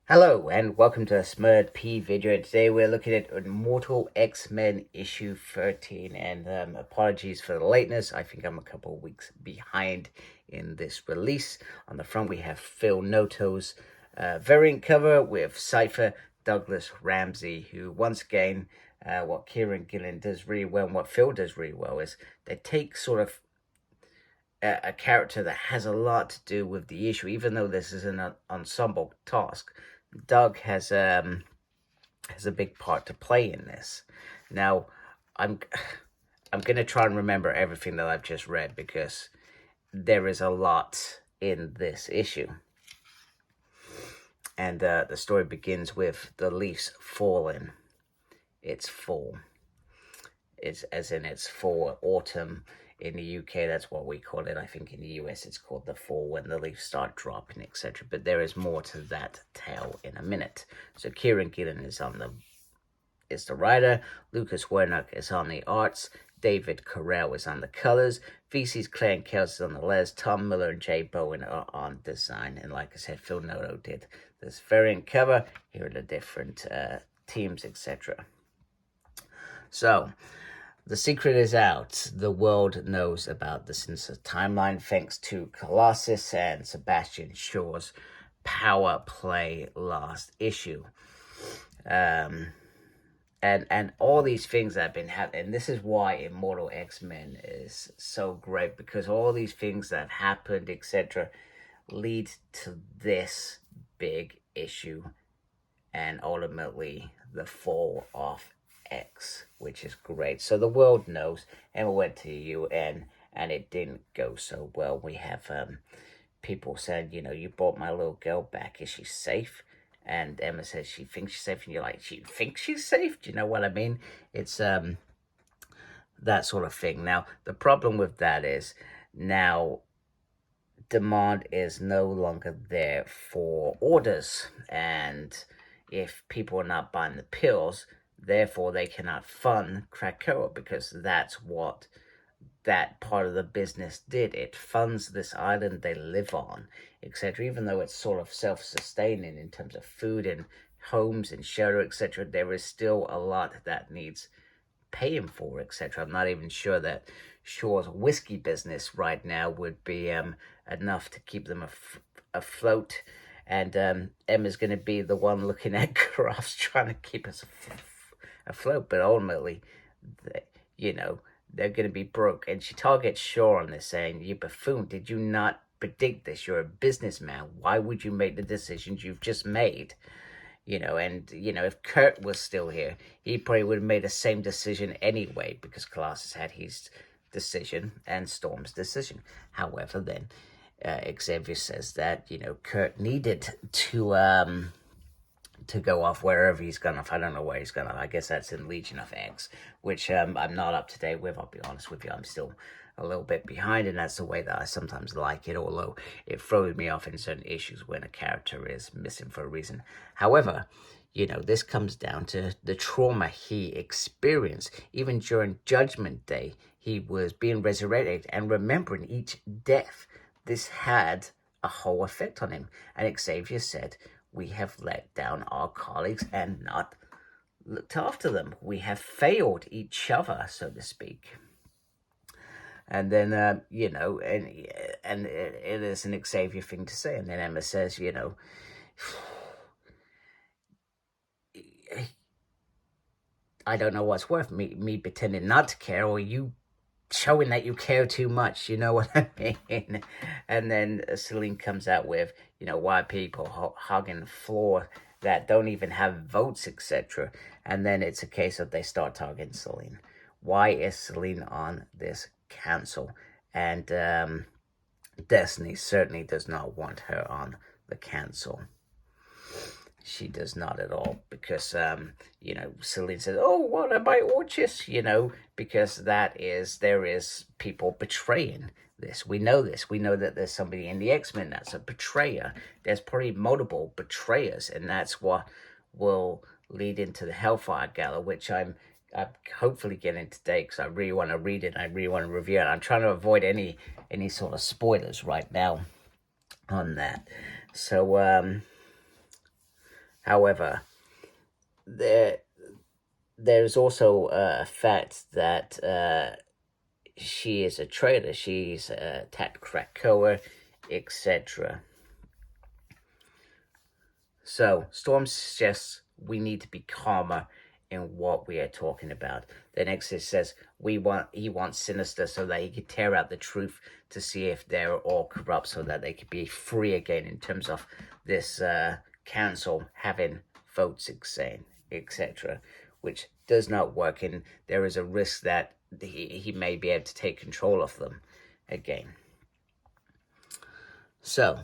Hello and welcome to a Smurd P video. And today we're looking at Immortal X-Men issue 13. And apologies for the lateness. I think I'm a couple of weeks behind in this release. On the front we have Phil Noto's variant cover with Cypher, Douglas, Ramsey, who once again, what Kieron Gillen does really well and what Phil does really well is they take sort of a character that has a lot to do with the issue, even though this is an ensemble task. Doug has a big part to play in this. Now, I'm gonna try and remember everything that I've just read because there is a lot in this issue. And the story begins with the leaves falling. It's fall. It's as in it's fall, autumn. In the UK, that's what we call it. I think in the US, it's called the fall when the leaves start dropping, etc. But there is more to that tale in a minute. So Kieron Gillen is the writer. Lucas Werneck is on the arts. David Carell is on the colors. VC's Claire and Kels is on the letters. Tom Miller and Jay Bowen are on design. And like I said, Phil Noto did this variant cover. Here are the different teams, etc. So the secret is out. The world knows about the Sinister timeline thanks to Colossus and Sebastian Shaw's power play last issue. And all these things that have been happening. This is why Immortal X-Men is so great, because all these things that have happened, etc., lead to this big issue and ultimately the fall of X, which is great. So the world knows. Emma went to the UN and it didn't go so well. We have people saying, you brought my little girl back. Is she safe? And Emma says she thinks she's safe. And you're like, she thinks she's safe? Do you know what I mean? It's that sort of thing. Now, the problem with that is now demand is no longer there for orders. And if people are not buying the pills, therefore they cannot fund Krakoa, because that's what that part of the business did. It funds this island they live on, etc. Even though it's sort of self-sustaining in terms of food and homes and shelter, etc., there is still a lot that needs paying for, etc. I'm not even sure that Shaw's whiskey business right now would be enough to keep them afloat. And Emma's going to be the one looking at crafts trying to keep us afloat, but ultimately, they're going to be broke. And she targets Shaw on this, saying, "You buffoon, did you not predict this? You're a businessman. Why would you make the decisions you've just made?" If Kurt was still here, he probably would have made the same decision anyway, because Colossus had his decision and Storm's decision. However, then Xavier says that, Kurt needed to go off wherever he's gone off. I don't know where he's gone off. I guess that's in Legion of X, which I'm not up to date with. I'll be honest with you. I'm still a little bit behind, and that's the way that I sometimes like it, although it throws me off in certain issues when a character is missing for a reason. However, this comes down to the trauma he experienced. Even during Judgment Day, he was being resurrected and remembering each death. This had a whole effect on him. And Xavier said, "We have let down our colleagues and not looked after them. We have failed each other, so to speak." And then, and it is an Xavier thing to say. And then Emma says, I don't know what's worth, me pretending not to care, or you showing that you care too much, you know what I mean? And then Celine comes out with, why people hogging the floor that don't even have votes, etc. And then it's a case of they start targeting Celine. Why is Celine on this council? And Destiny certainly does not want her on the council. She does not at all, because, Celine says, "Oh, what am I orchis?" Because there is people betraying this. We know this. We know that there's somebody in the X-Men that's a betrayer. There's probably multiple betrayers, and that's what will lead into the Hellfire Gala, which I'm hopefully getting today, because I really want to read it. I really want to review it. I'm trying to avoid any sort of spoilers right now on that. So, However, there's also a fact that she is a traitor. She's attacked Krakoa, etc. So Storm suggests we need to be calmer in what we are talking about. The Nexus says he wants Sinister so that he can tear out the truth to see if they're all corrupt, so that they could be free again in terms of this council having votes, etc. Which does not work, and there is a risk that he may be able to take control of them again. So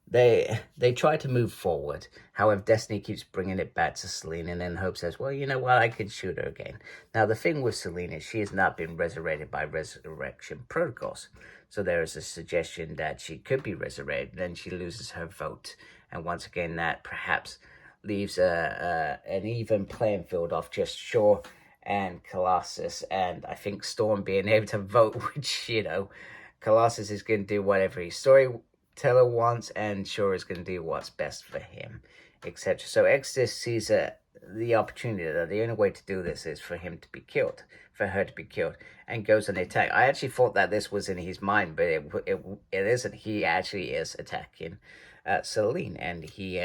they try to move forward. However, Destiny keeps bringing it back to Selena, and then Hope says, well, you know what, I can shoot her again. Now, the thing with Selena is she has not been resurrected by resurrection protocols. So there is a suggestion that she could be resurrected, then she loses her vote. And once again, that perhaps leaves an even playing field of just Shaw and Colossus. And I think Storm being able to vote, which, you know, Colossus is going to do whatever his storyteller wants, and Shaw is going to do what's best for him, etc. So Exodus sees the opportunity that the only way to do this is for him to be killed, for her to be killed, and goes on the attack. I actually thought that this was in his mind, but it isn't. He actually is attacking Celine, and he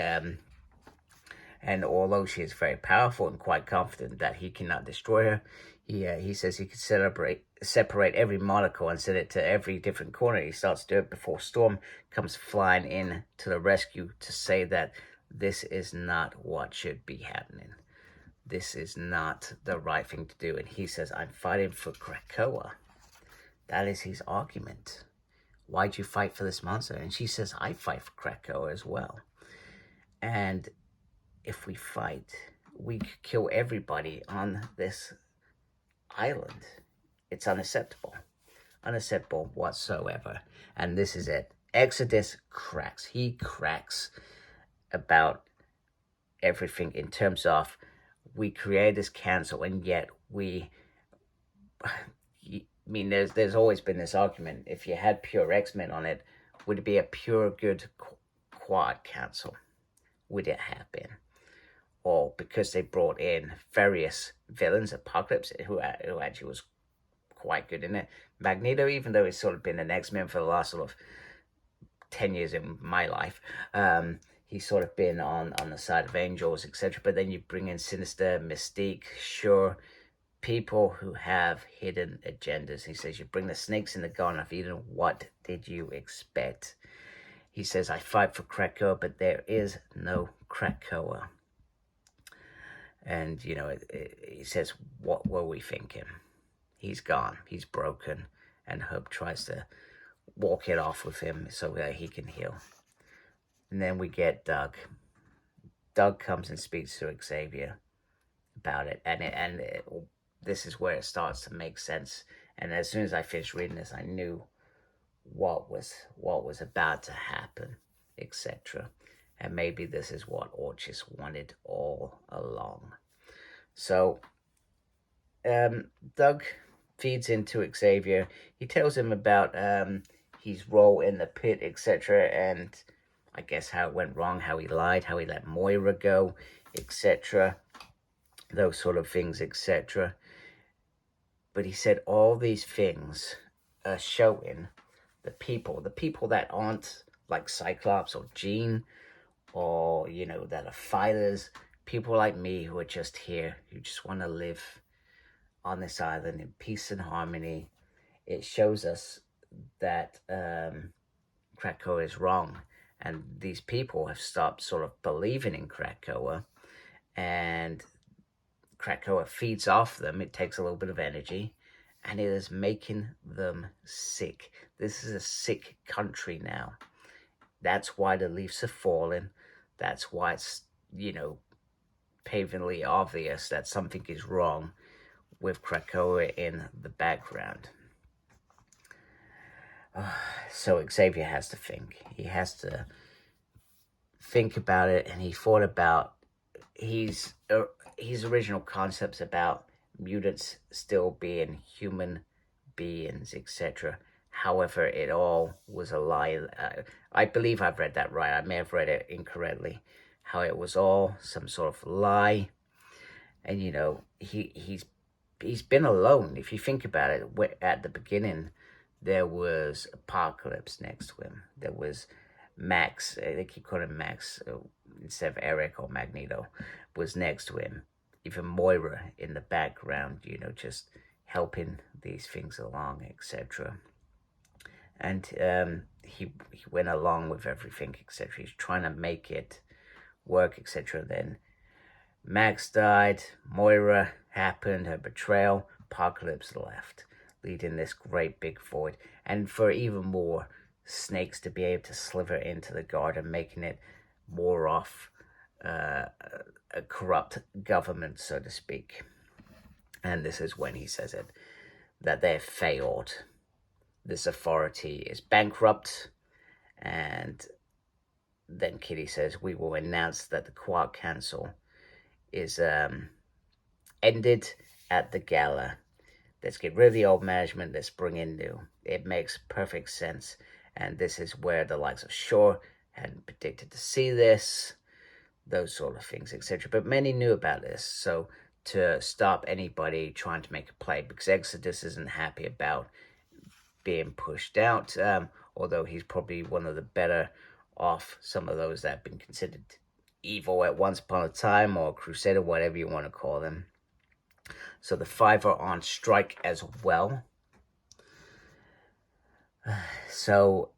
and although she is very powerful and quite confident that he cannot destroy her, he says he could separate every molecule and send it to every different corner. He starts to do it before Storm comes flying in to the rescue to say that this is not what should be happening. This is not the right thing to do. And he says, I'm fighting for Krakoa. That is his argument. Why'd you fight for this monster? And she says, I fight for Krakoa as well. And if we fight, we could kill everybody on this island. It's unacceptable. Unacceptable whatsoever. And this is it. Exodus cracks. He cracks about everything in terms of we create this council, and yet I mean, there's always been this argument. If you had pure X-Men on it, would it be a pure good quad council? Would it have been? Or because they brought in various villains, Apocalypse, who actually was quite good in it. Magneto, even though he's sort of been an X-Men for the last sort of 10 years in my life, he's sort of been on the side of Angels, etc. But then you bring in Sinister, Mystique, sure, people who have hidden agendas. He says, you bring the snakes in the Garden of Eden. What did you expect? He says, I fight for Krakoa, but there is no Krakoa. And, you know, he says, what were we thinking? He's gone. He's broken. And Hope tries to walk it off with him so that he can heal. And then we get Doug. Doug comes and speaks to Xavier about it. And this is where it starts to make sense. And as soon as I finished reading this, I knew what was about to happen, etc. And maybe this is what Orchis wanted all along. So Doug feeds into Xavier. He tells him about his role in the pit, etc. And I guess how it went wrong, how he lied, how he let Moira go, etc. Those sort of things, etc. But he said all these things are showing the people that aren't like Cyclops or Jean, or, you know, that are fighters, people like me who are just here, who just want to live on this island in peace and harmony. It shows us that Krakoa is wrong, and these people have stopped sort of believing in Krakoa, and Krakoa feeds off them. It takes a little bit of energy, and it is making them sick. This is a sick country now. That's why the leaves are falling. That's why it's, you know, pavingly obvious that something is wrong with Krakoa in the background. So Xavier has to think. He has to think about it, and he thought about his original concepts about mutants still being human beings, etc. However, it all was a lie. I believe I've read that right. I may have read it incorrectly. how it was all some sort of lie. And, you know, he's been alone. If you think about it, at the beginning, there was Apocalypse next to him. There was Max, they keep calling him Max instead of Eric or Magneto, was next to him. Even Moira in the background, you know, just helping these things along, etc. And he went along with everything, etc. He's trying to make it work, etc. Then Max died, Moira happened, her betrayal, Apocalypse left, leading this great big void. And for even more snakes to be able to slither into the garden, making it more off a corrupt government, so to speak. And this is when he says it, that they've failed. This authority is bankrupt. And then Kitty says, we will announce that the Quark Council is ended at the gala. Let's get rid of the old management, let's bring in new. It makes perfect sense. And this is where the likes of Shaw hadn't predicted to see this, those sort of things, etc. But many knew about this, so to stop anybody trying to make a play, because Exodus isn't happy about being pushed out, although he's probably one of the better off, some of those that have been considered evil at once upon a time, or crusader, whatever you want to call them. So the 5 are on strike as well. So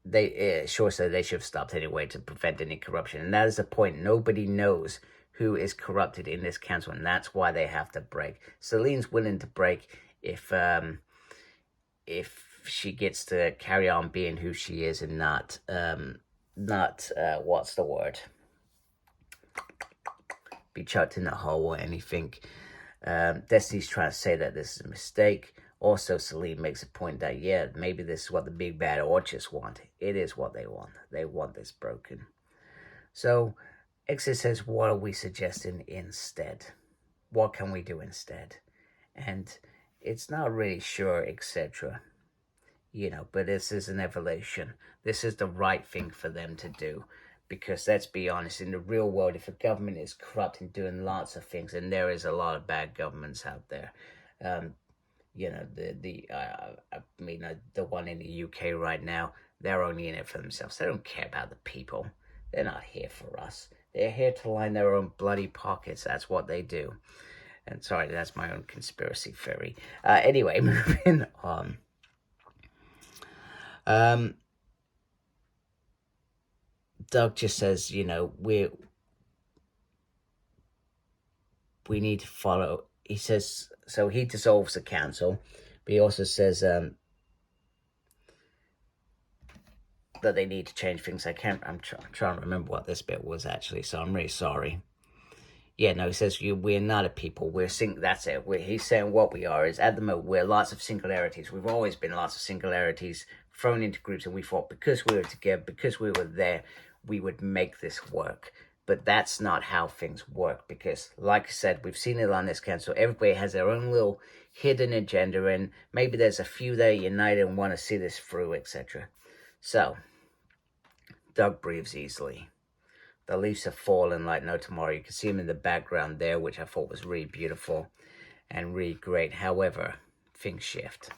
they Shaw said they should have stopped anyway to prevent any corruption, and that is the point. Nobody knows who is corrupted in this council, and that's why they have to break. Celine's willing to break if she gets to carry on being who she is and not what's the word, be chucked in a hole or anything. Destiny's trying to say that this is a mistake. Also, Celine makes a point that, yeah, maybe this is what the big bad orchids want. It is what they want. They want this broken. So, Exit says, what are we suggesting instead? What can we do instead? And it's not really sure, etc. You know, but this is an evolution. This is the right thing for them to do. Because let's be honest, in the real world, if a government is corrupt and doing lots of things, and there is a lot of bad governments out there, you know, the one in the UK right now, they're only in it for themselves. They don't care about the people. They're not here for us. They're here to line their own bloody pockets. That's what they do. And sorry, that's my own conspiracy theory. Anyway, moving on. Doug just says, you know, we need to follow. He says, so he dissolves the council, but he also says that they need to change things. I'm trying to remember what this bit was actually, so I'm really sorry. Yeah, no, he says, we're not a people, that's it. He's saying what we are is, at the moment, we're lots of singularities. We've always been lots of singularities thrown into groups, and we thought because we were together, because we were there, we would make this work. But that's not how things work, because, like I said, we've seen it on this council. Everybody has their own little hidden agenda, and maybe there's a few that are united and want to see this through, etc. So, Doug breathes easily. The leaves have fallen like no tomorrow. You can see them in the background there, which I thought was really beautiful and really great. However, things shift.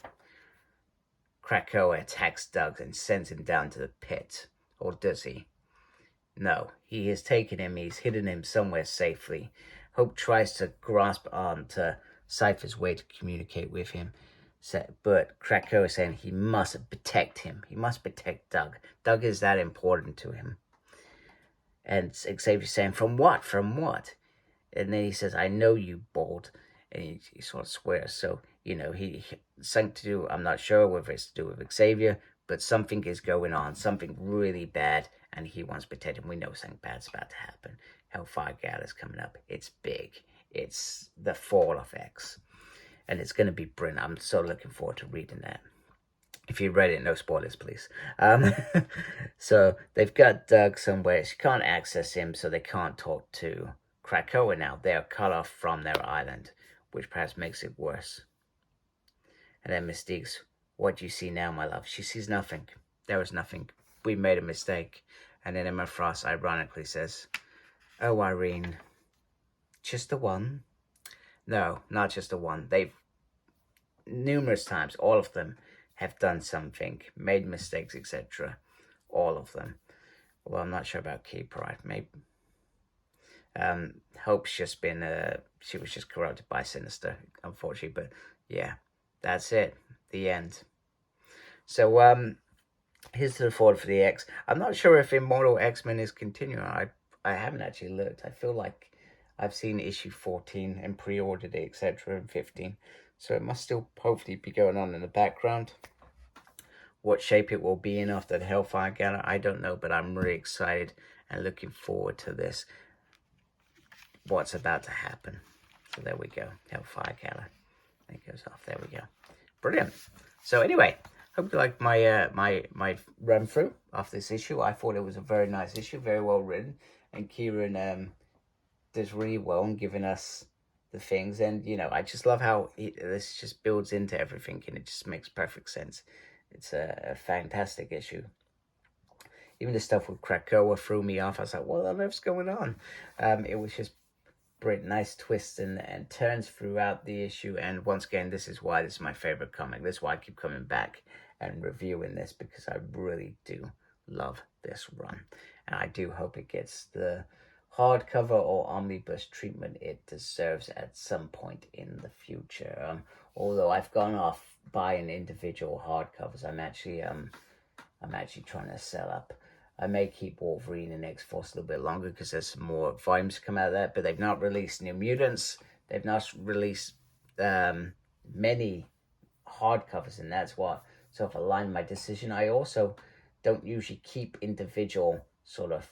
Krakoa attacks Doug and sends him down to the pit. Or does he? No, he has taken him. He's hidden him somewhere safely. Hope tries to grasp on to Cypher's way to communicate with him. But Krakoa is saying he must protect him. He must protect Doug. Doug is that important to him. And Xavier's saying, from what? From what? And then he says, I know you, Bold. And he sort of swears. So, you know, something to do, I'm not sure whether it's to do with Xavier, but something is going on, something really bad, and he wants to protect him. We know something bad's about to happen. Hellfire Gala's coming up. It's big. It's the fall of X. And it's going to be brilliant. I'm so looking forward to reading that. If you read it, no spoilers, please. So they've got Doug somewhere. She can't access him, so they can't talk to Krakoa now. They're cut off from their island, which perhaps makes it worse. And then Mystique's, what do you see now, my love? She sees nothing. There is nothing. We made a mistake. And then Emma Frost ironically says, "Oh, Irene, just the one?" No, not just the one. They've numerous times, all of them have done something, made mistakes, etc. All of them. Well, I'm not sure about Key Pride. Maybe Hope's just been she was just corrupted by Sinister, unfortunately. But yeah, that's it. The end. So here's to the forward for the X. I'm not sure if Immortal X-Men is continuing. I haven't actually looked. I feel like I've seen issue 14 and pre-ordered it, etc. and 15. So it must still hopefully be going on in the background. What shape it will be in after the Hellfire Gala, I don't know, but I'm really excited and looking forward to this. What's about to happen. So there we go. Hellfire Gala. It goes off. There we go. Brilliant. So anyway, hope you liked my my run through of this issue. I thought it was a very nice issue, very well written, and Kieron does really well in giving us the things. And you know, I just love how this just builds into everything, and it just makes perfect sense. It's a fantastic issue. Even the stuff with Krakoa threw me off. I was like, what on earth's going on? It was just great, nice twists and turns throughout the issue. And once again, this is why this is my favorite comic. This is why I keep coming back and reviewing this, because I really do love this run. And I do hope it gets the hardcover or omnibus treatment it deserves at some point in the future. Although I've gone off buying individual hardcovers, I'm actually trying to sell up. I may keep Wolverine and X-Force a little bit longer because there's some more volumes come out of that, but they've not released New Mutants. They've not released many hardcovers, and that's what sort of aligned my decision. I also don't usually keep individual sort of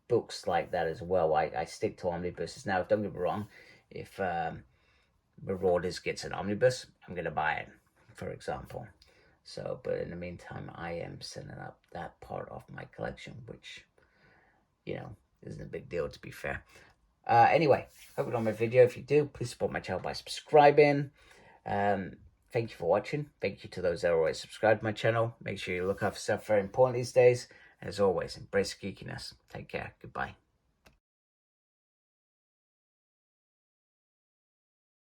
books like that as well. I stick to omnibuses. Now, don't get me wrong, if Marauders gets an omnibus, I'm going to buy it, for example. So, but in the meantime, I am setting up that part of my collection, which, you know, isn't a big deal, to be fair. Anyway, hope you like my video. If you do, please support my channel by subscribing. Thank you for watching. Thank you to those that are always subscribed to my channel. Make sure you look out for stuff very important these days. And as always, embrace geekiness. Take care. Goodbye.